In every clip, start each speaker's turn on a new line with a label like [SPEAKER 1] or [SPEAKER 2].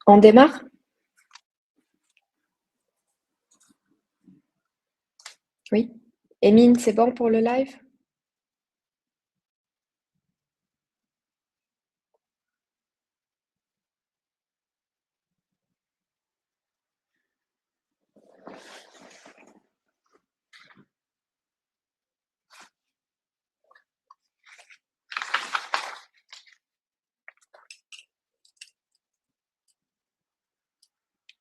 [SPEAKER 1] On démarre? Oui. Émine, c'est bon pour le live?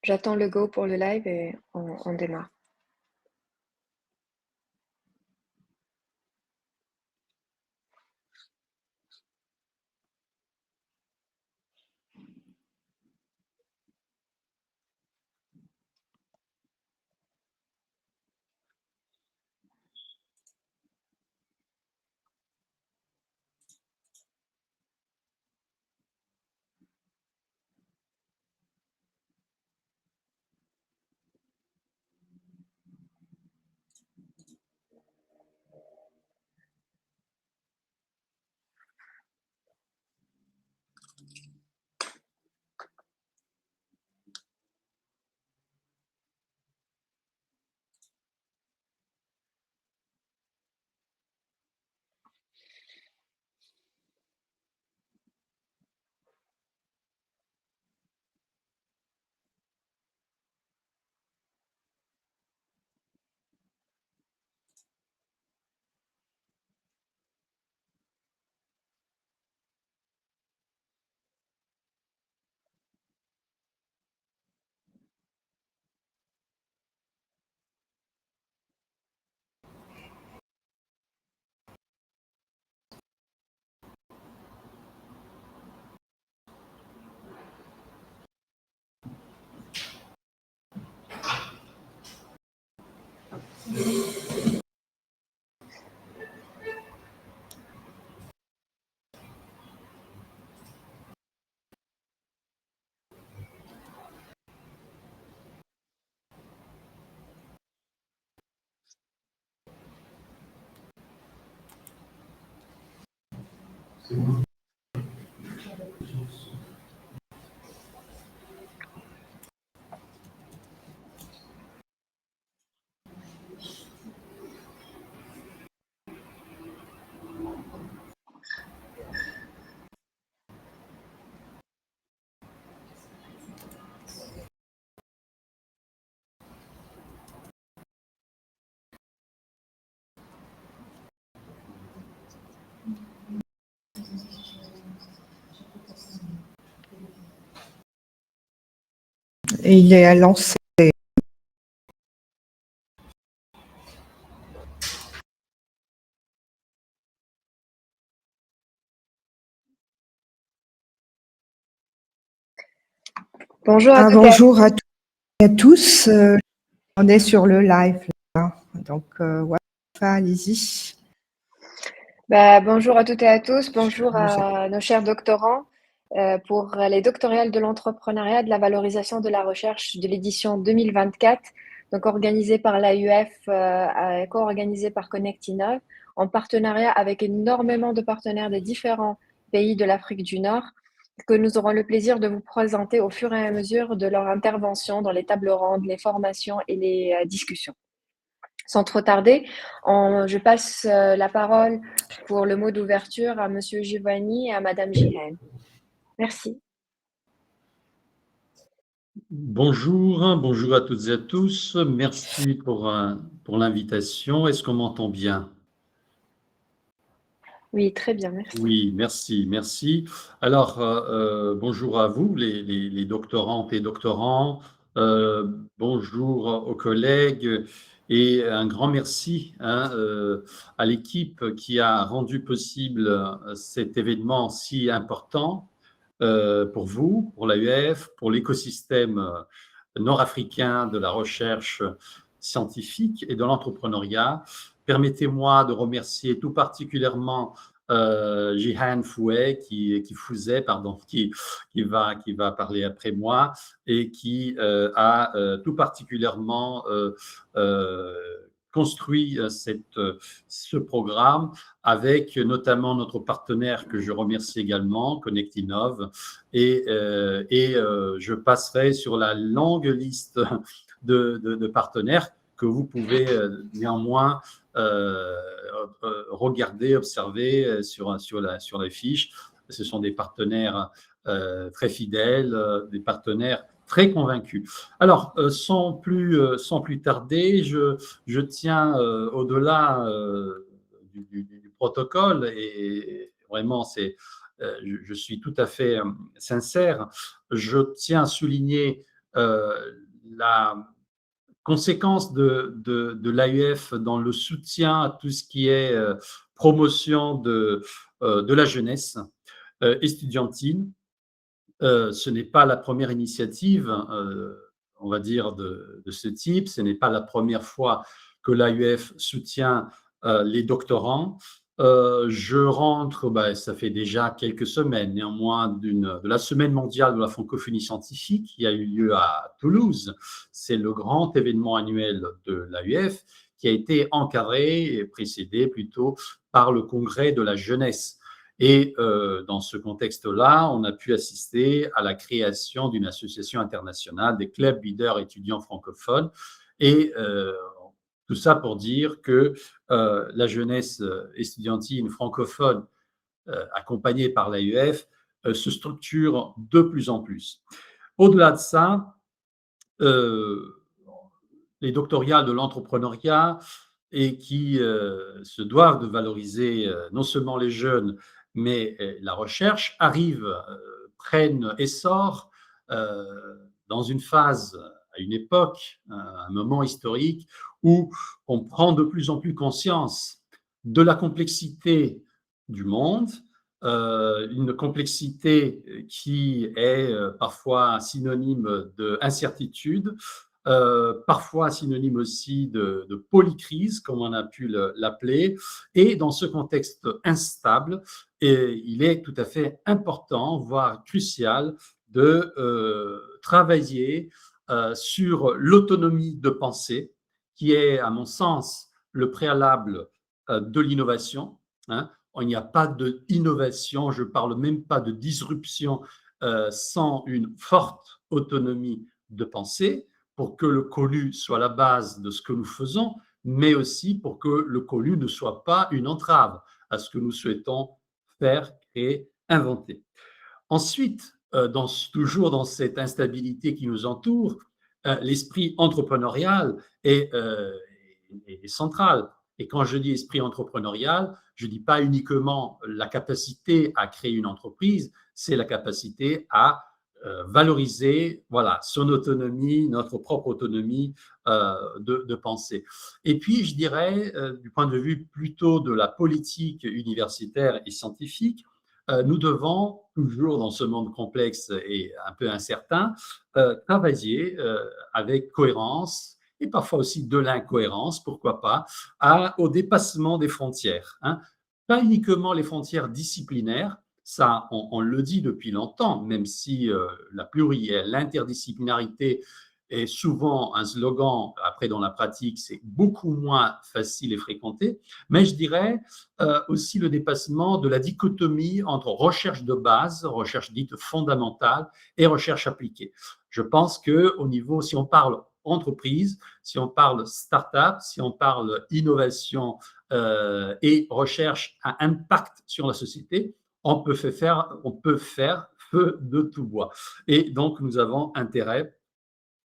[SPEAKER 1] J'attends le go pour le live et on démarre.
[SPEAKER 2] Et il est lancé.
[SPEAKER 1] Bonjour à toutes et à
[SPEAKER 2] Bonjour à toutes et à tous. On est sur le live là. Donc, voilà, allez-y.
[SPEAKER 1] bonjour à toutes et à tous. Bonjour à nos chers doctorants pour les doctorales de l'entrepreneuriat, de la valorisation de la recherche de l'édition 2024, donc organisée par l'AUF, co-organisée par Connect Innov, en partenariat avec énormément de partenaires des différents pays de l'Afrique du Nord, que nous aurons le plaisir de vous présenter au fur et à mesure de leur intervention dans les tables rondes, les formations et les discussions. Sans trop tarder, je passe la parole pour le mot d'ouverture à Monsieur Giovanni et à Madame Jihen. Merci.
[SPEAKER 3] Bonjour, bonjour à toutes et à tous. Merci pour l'invitation. Est-ce qu'on m'entend bien?
[SPEAKER 1] Oui, très bien, merci.
[SPEAKER 3] Oui, merci, merci. Alors, bonjour à vous, les doctorantes et doctorants. Bonjour aux collègues et un grand merci à l'équipe qui a rendu possible cet événement si important pour vous, pour l'AUF, pour l'écosystème nord-africain de la recherche scientifique et de l'entrepreneuriat. Permettez-moi de remercier tout particulièrement Jihan Fouet, qui va parler après moi et qui a tout particulièrement construit ce programme avec notamment notre partenaire que je remercie également, Connectinov, et je passerai sur la longue liste de partenaires que vous pouvez néanmoins regarder, observer sur la fiche. Ce sont des partenaires très fidèles, des partenaires très convaincus. Alors, sans plus tarder, je tiens au-delà du protocole, et vraiment, je suis tout à fait sincère, je tiens à souligner la conséquence de l'AUF dans le soutien à tout ce qui est promotion de la jeunesse estudiantine. Ce n'est pas la première initiative, on va dire, de ce type. Ce n'est pas la première fois que l'AUF soutient les doctorants. Je rentre, ça fait déjà quelques semaines, néanmoins, de la Semaine mondiale de la francophonie scientifique qui a eu lieu à Toulouse. C'est le grand événement annuel de l'AUF qui a été encadré et précédé plutôt par le Congrès de la jeunesse. Et dans ce contexte-là, on a pu assister à la création d'une association internationale des clubs leaders étudiants francophones. Et tout ça pour dire que la jeunesse estudiantine francophone, accompagnée par l'AUF, se structure de plus en plus. Au-delà de ça, les doctorales de l'entrepreneuriat et qui se doivent de valoriser non seulement les jeunes, mais la recherche, prennent essor dans une phase, à une époque, un moment historique où on prend de plus en plus conscience de la complexité du monde, une complexité qui est parfois synonyme d'incertitude, parfois synonyme aussi de polycrise, comme on a pu l'appeler. Et dans ce contexte instable, il est tout à fait important, voire crucial, de travailler sur l'autonomie de pensée, qui est, à mon sens, le préalable de l'innovation. Il n'y a pas d'innovation, je ne parle même pas de disruption sans une forte autonomie de pensée, pour que le connu soit la base de ce que nous faisons, mais aussi pour que le connu ne soit pas une entrave à ce que nous souhaitons faire, créer, inventer. Ensuite, toujours dans cette instabilité qui nous entoure, l'esprit entrepreneurial est central. Et quand je dis esprit entrepreneurial, je ne dis pas uniquement la capacité à créer une entreprise, c'est la capacité à valoriser son autonomie, notre propre autonomie de pensée. Et puis, je dirais, du point de vue plutôt de la politique universitaire et scientifique, nous devons, toujours dans ce monde complexe et un peu incertain, travailler avec cohérence et parfois aussi de l'incohérence, pourquoi pas, au dépassement des frontières. Pas uniquement les frontières disciplinaires, ça, on le dit depuis longtemps, même si l'interdisciplinarité est souvent un slogan, après dans la pratique, c'est beaucoup moins facile et fréquenté, mais je dirais aussi le dépassement de la dichotomie entre recherche de base, recherche dite fondamentale, et recherche appliquée. Je pense qu'au niveau, si on parle entreprise, si on parle start-up, si on parle innovation et recherche à impact sur la société, on peut faire feu de tout bois. Et donc, nous avons intérêt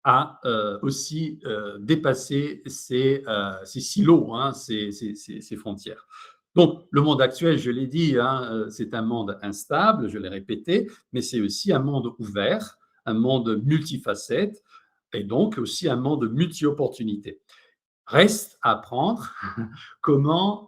[SPEAKER 3] à aussi dépasser ces silos, ces frontières. Donc, le monde actuel, je l'ai dit, c'est un monde instable, je l'ai répété, mais c'est aussi un monde ouvert, un monde multifacette, et donc aussi un monde multi-opportunités. Reste à apprendre comment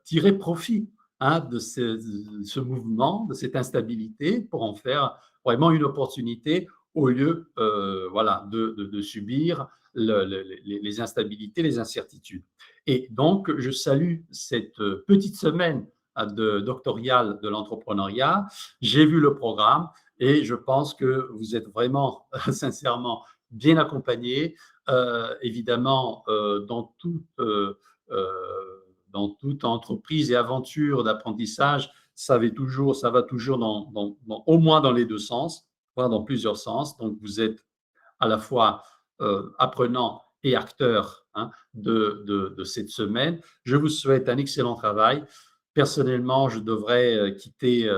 [SPEAKER 3] tirer profit de ce mouvement, de cette instabilité, pour en faire vraiment une opportunité au lieu de subir les instabilités, les incertitudes. Et donc, je salue cette petite semaine doctorale de l'entrepreneuriat. J'ai vu le programme et je pense que vous êtes vraiment, sincèrement, bien accompagnés. évidemment, dans toute entreprise et aventure d'apprentissage, ça va toujours au moins dans les deux sens, voire dans plusieurs sens. Donc, vous êtes à la fois apprenant et acteur, hein, de cette semaine. Je vous souhaite un excellent travail. Personnellement, je devrais quitter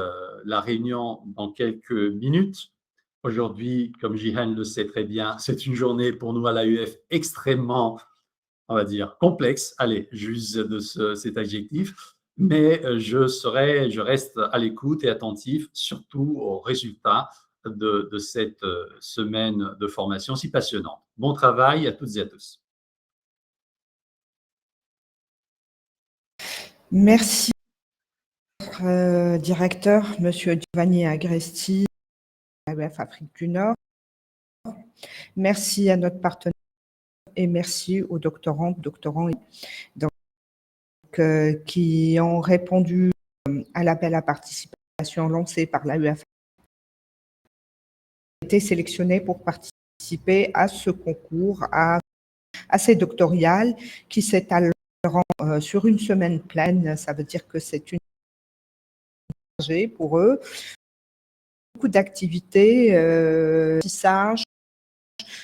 [SPEAKER 3] la réunion dans quelques minutes. Aujourd'hui, comme Jihan le sait très bien, c'est une journée pour nous à l'AUF extrêmement, on va dire, complexe. Allez, j'use de cet adjectif. Mais je reste à l'écoute et attentif, surtout aux résultats de cette semaine de formation si passionnante. Bon travail à toutes et à tous.
[SPEAKER 2] Merci, directeur, Monsieur Giovanni Agresti, AUF Afrique du Nord. Merci à notre partenaire et merci aux doctorants qui ont répondu à l'appel à participation lancé par l'AUF. Été sélectionnés pour participer à ce concours, à ces doctoriales qui s'étalent sur une semaine pleine. Ça veut dire que c'est une pour eux. Beaucoup d'activités,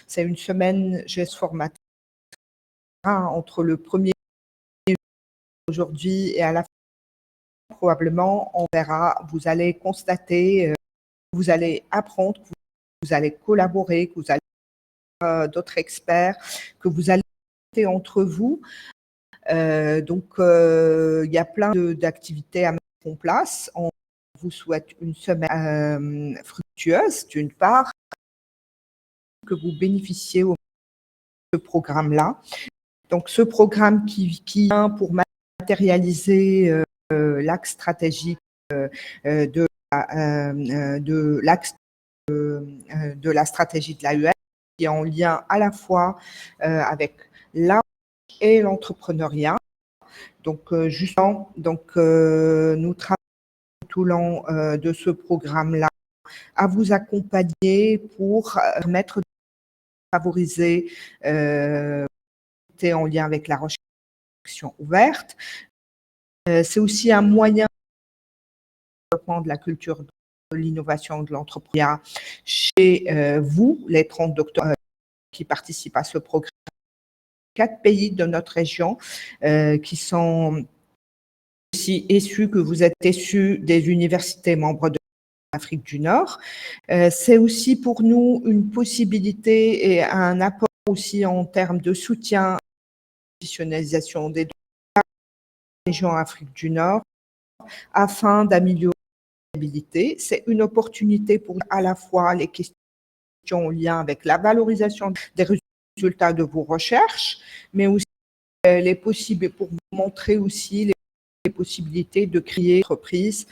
[SPEAKER 2] c'est une semaine formateur entre le premier aujourd'hui et à la fin, probablement, on verra, vous allez constater, vous allez apprendre, vous allez collaborer, que vous allez d'autres experts, que vous allez entre vous. Donc, il y a plein d'activités à mettre en place. On vous souhaite une semaine fructueuse, d'une part, que vous bénéficiez de ce programme-là. Donc, ce programme qui vient pour matérialiser l'axe stratégique de la stratégie de l'AUF, qui est en lien à la fois avec l'art et l'entrepreneuriat. Donc, justement, nous travaillons tout le long de ce programme-là à vous accompagner pour permettre de favoriser en lien avec la recherche ouverte. C'est aussi un moyen de développement de la culture de l'innovation de l'entrepreneuriat chez vous, les 30 docteurs qui participent à ce programme. 4 pays de notre région qui sont aussi issus, que vous êtes issus des universités membres de l'Afrique du Nord. C'est aussi pour nous une possibilité et un apport aussi en termes de soutien à la professionnalisation des docteurs de la région Afrique du Nord afin d'améliorer la stabilité. C'est une opportunité pour à la fois les questions en lien avec la valorisation des résultats de vos recherches, mais aussi les possibles, pour vous montrer aussi les possibilités de créer une entreprise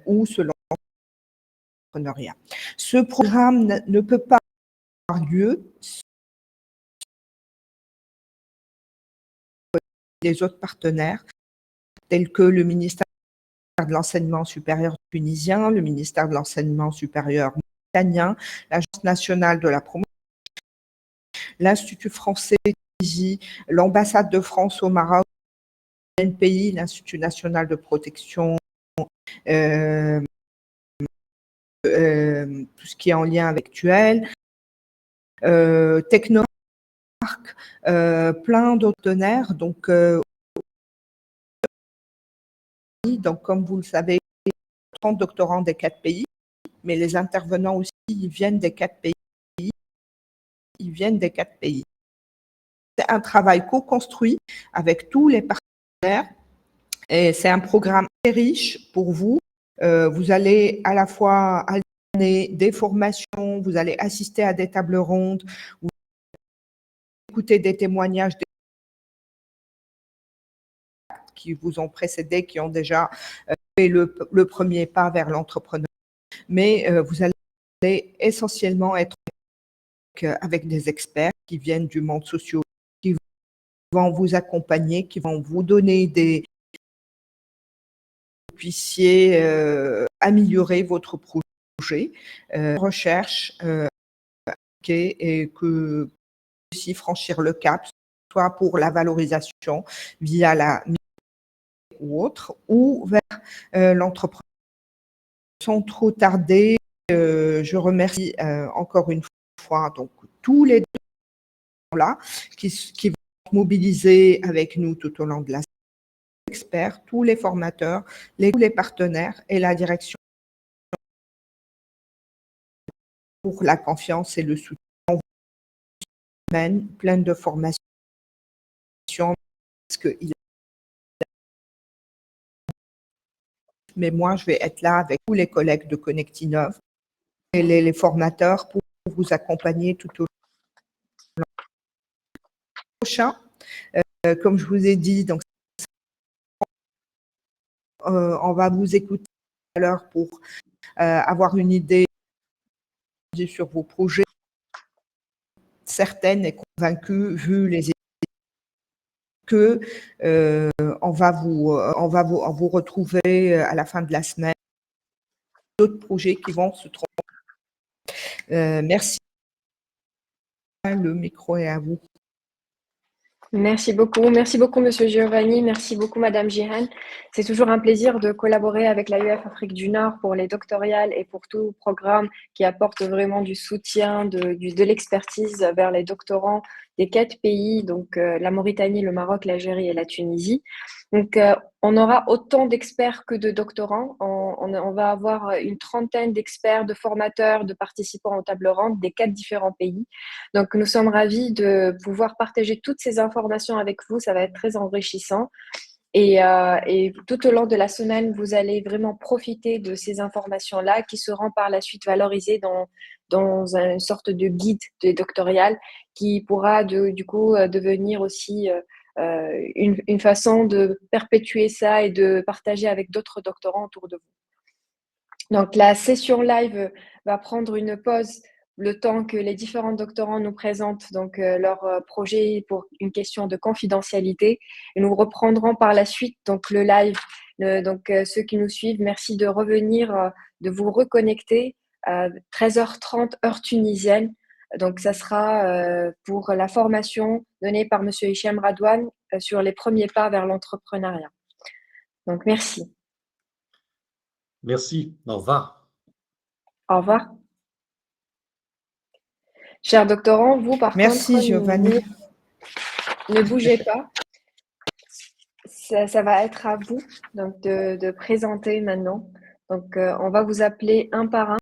[SPEAKER 2] ou selon l'entrepreneuriat. Ce programme ne peut pas avoir lieu sans les autres partenaires tels que le ministère de l'enseignement supérieur tunisien, le ministère de l'enseignement supérieur mauritanien, l'Agence nationale de la promotion, l'Institut français de Tunisie, l'ambassade de France au Maroc, l'NPI, l'Institut national de protection, tout ce qui est en lien avec Actuel, Technoparc, plein d'autres partenaires. Donc, comme vous le savez, 30 doctorants des 4 pays, mais les intervenants aussi, ils viennent des 4 pays. C'est un travail co-construit avec tous les partenaires et c'est un programme très riche pour vous. Vous allez à la fois alterner des formations, vous allez assister à des tables rondes, vous allez écouter des témoignages qui vous ont précédé, qui ont déjà fait le premier pas vers l'entrepreneuriat. Mais vous allez essentiellement être avec des experts qui viennent du monde social, qui vont vous accompagner, qui vont vous donner des puissiez améliorer votre projet, recherche et que aussi franchir le cap, soit pour la valorisation via la ou autre, ou vers l'entrepreneur. Sans trop tarder, je remercie encore une fois donc tous les là qui vont mobiliser avec nous tout au long de la semaine, les experts, tous les formateurs, tous les partenaires et la direction pour la confiance et le soutien. Plein de formations parce que mais moi je vais être là avec tous les collègues de Connectinov et les formateurs pour vous accompagner tout au long prochain. Comme je vous ai dit, donc on va vous écouter tout à l'heure pour avoir une idée sur vos projets, certaine et convaincue vu les que on va vous retrouver à la fin de la semaine d'autres projets qui vont se trouver. Merci. Le micro est à vous.
[SPEAKER 1] Merci beaucoup Monsieur Giovanni, merci beaucoup Madame Gihan. C'est toujours un plaisir de collaborer avec l'AEF Afrique du Nord pour les doctorales et pour tout programme qui apporte vraiment du soutien, de l'expertise vers les doctorants des 4 pays, donc la Mauritanie, le Maroc, l'Algérie et la Tunisie. Donc, on aura autant d'experts que de doctorants. On va avoir une trentaine d'experts, de formateurs, de participants aux tables rondes des 4 différents pays. Donc, nous sommes ravis de pouvoir partager toutes ces informations avec vous. Ça va être très enrichissant. Et tout au long de la semaine, vous allez vraiment profiter de ces informations-là qui seront par la suite valorisées dans une sorte de guide doctoral qui pourra du coup devenir aussi une façon de perpétuer ça et de partager avec d'autres doctorants autour de vous. Donc, la session live va prendre une pause le temps que les différents doctorants nous présentent donc leur projet pour une question de confidentialité. Et nous reprendrons par la suite donc le live. Donc, ceux qui nous suivent, merci de revenir, de vous reconnecter à 13h30 heure tunisienne. Donc, ça sera pour la formation donnée par Monsieur Hicham Radouane sur les premiers pas vers l'entrepreneuriat. Donc, merci.
[SPEAKER 3] Merci. Au revoir.
[SPEAKER 1] Au revoir. Chers doctorants, vous, par
[SPEAKER 2] Merci,
[SPEAKER 1] contre,
[SPEAKER 2] Giovanni.
[SPEAKER 1] ne bougez pas. Ça va être à vous donc, de présenter maintenant. Donc, on va vous appeler un par un.